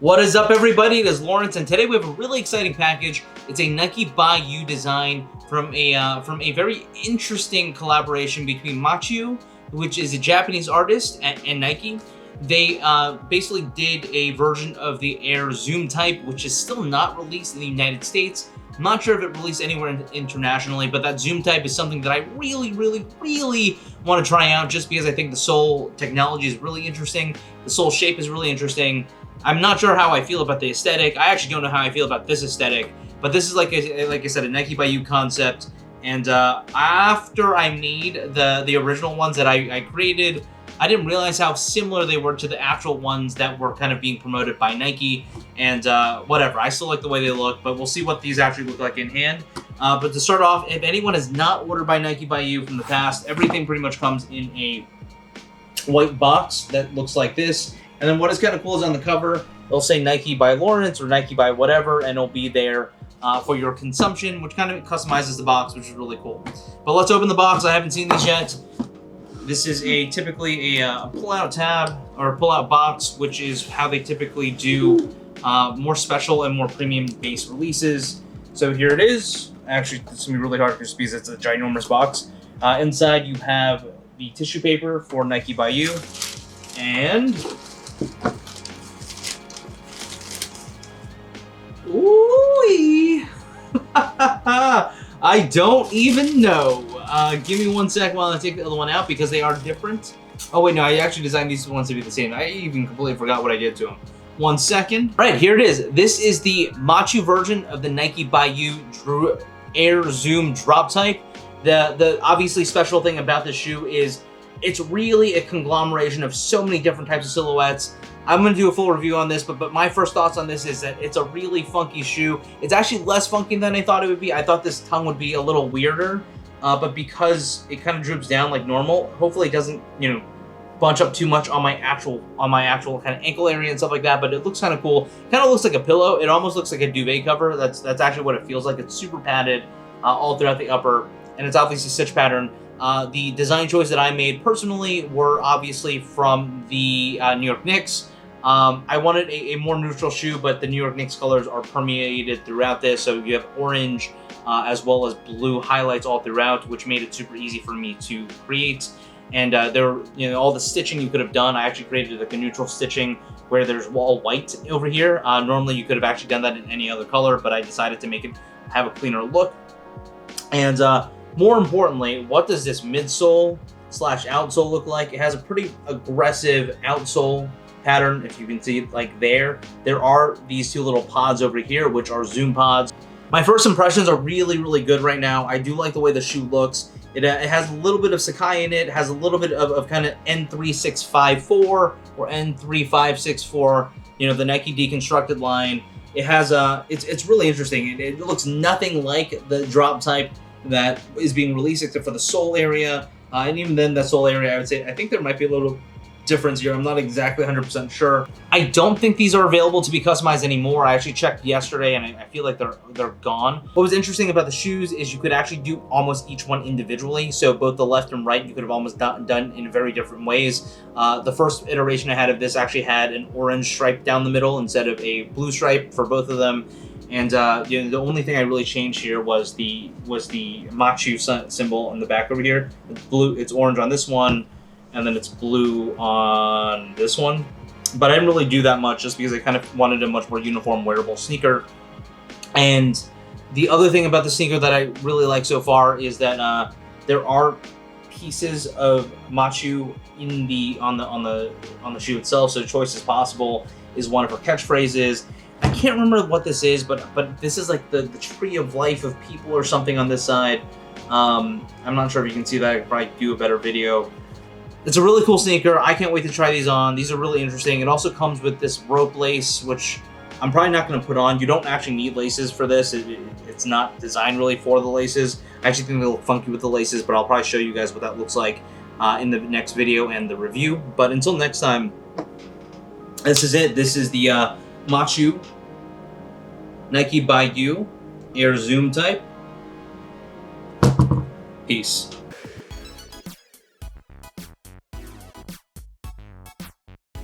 What is up, everybody? It is Lawrence, and today we have a really exciting package. It's a Nike by You design from a very interesting collaboration between Macciu, which is a Japanese artist, and Nike. They basically did a version of the Air Zoom type, which is still not released in the United States. I'm not sure if it released anywhere internationally, but that Zoom type is something that I really want to try out, just because I think the sole technology is really interesting. The sole shape is really interesting. I'm not sure how I feel about the aesthetic. I actually don't know how I feel about this aesthetic, but this is like I said, a Nike by You concept. And after I made the original ones that I created, I didn't realize how similar they were to the actual ones that were kind of being promoted by Nike. And whatever, I still like the way they look, but we'll see what these actually look like in hand. But to start off, if anyone has not ordered by Nike by You from the past, everything pretty much comes in a white box that looks like this. And then what is kind of cool is on the cover, it'll say Nike by Lawrence or Nike by whatever, and it'll be there for your consumption, which kind of customizes the box, which is really cool. But let's open the box. I haven't seen these yet. This is typically a pull-out tab or a pull-out box, which is how they typically do more special and more premium-based releases. So here it is. Actually, it's gonna be really hard because it's a ginormous box. Inside, you have the tissue paper for Nike by You, and ooh, I don't even know. Give me 1 sec while I take the other one out because they are different. Oh wait, no, I actually designed these ones to be the same. I even completely forgot what I did to them. 1 second. All right, here it is. This is the Macciu version of the Nike by You Air Zoom drop type. The obviously special thing about this shoe is it's really a conglomeration of so many different types of silhouettes. I'm going to do a full review on this, but my first thoughts on this is that it's a really funky shoe. It's actually less funky than I thought it would be. I thought this tongue would be a little weirder, but because it kind of droops down like normal, hopefully it doesn't, bunch up too much on my actual kind of ankle area and stuff like that. But it looks kind of cool. Kind of looks like a pillow. It almost looks like a duvet cover. That's actually what it feels like. It's super padded all throughout the upper, and it's obviously stitch pattern. The design choice that I made personally were obviously from the New York Knicks. I wanted a more neutral shoe, but the New York Knicks colors are permeated throughout this. So you have orange as well as blue highlights all throughout, which made it super easy for me to create. And there, all the stitching you could have done, I actually created like a neutral stitching where there's all white over here. Normally you could have actually done that in any other color, but I decided to make it have a cleaner look. And more importantly, what does this midsole / outsole look like? It has a pretty aggressive outsole pattern. If you can see it like there are these two little pods over here, which are Zoom pods. My first impressions are really good right now. I do like the way the shoe looks. It has a little bit of Sakai in it, has a little bit of kind of N3654 or N3564, the Nike deconstructed line. It has it's really interesting. It looks nothing like the drop type that is being released except for the sole area. And even then, the sole area, I think there might be a little difference here. I'm not exactly 100% sure. I don't think these are available to be customized anymore. I actually checked yesterday and I feel like they're gone. What was interesting about the shoes is you could actually do almost each one individually. So both the left and right, you could have almost done in very different ways. The first iteration I had of this actually had an orange stripe down the middle instead of a blue stripe for both of them. And the only thing I really changed here was the Macciu symbol on the back over here. It's blue, it's orange on this one, and then it's blue on this one. But I didn't really do that much just because I kind of wanted a much more uniform wearable sneaker. And the other thing about the sneaker that I really like so far is that there are pieces of Macciu on the shoe itself. So choice is possible is one of her catchphrases. I can't remember what this is, but this is like the tree of life of people or something on this side. I'm not sure if you can see that. I could probably do a better video. It's a really cool sneaker. I can't wait to try these on. These are really interesting. It also comes with this rope lace, which I'm probably not going to put on. You don't actually need laces for this. It's not designed really for the laces. I actually think they look funky with the laces, but I'll probably show you guys what that looks like in the next video and the review. But until next time, this is it. This is the Macciu Nike by You Air Zoom type. Peace.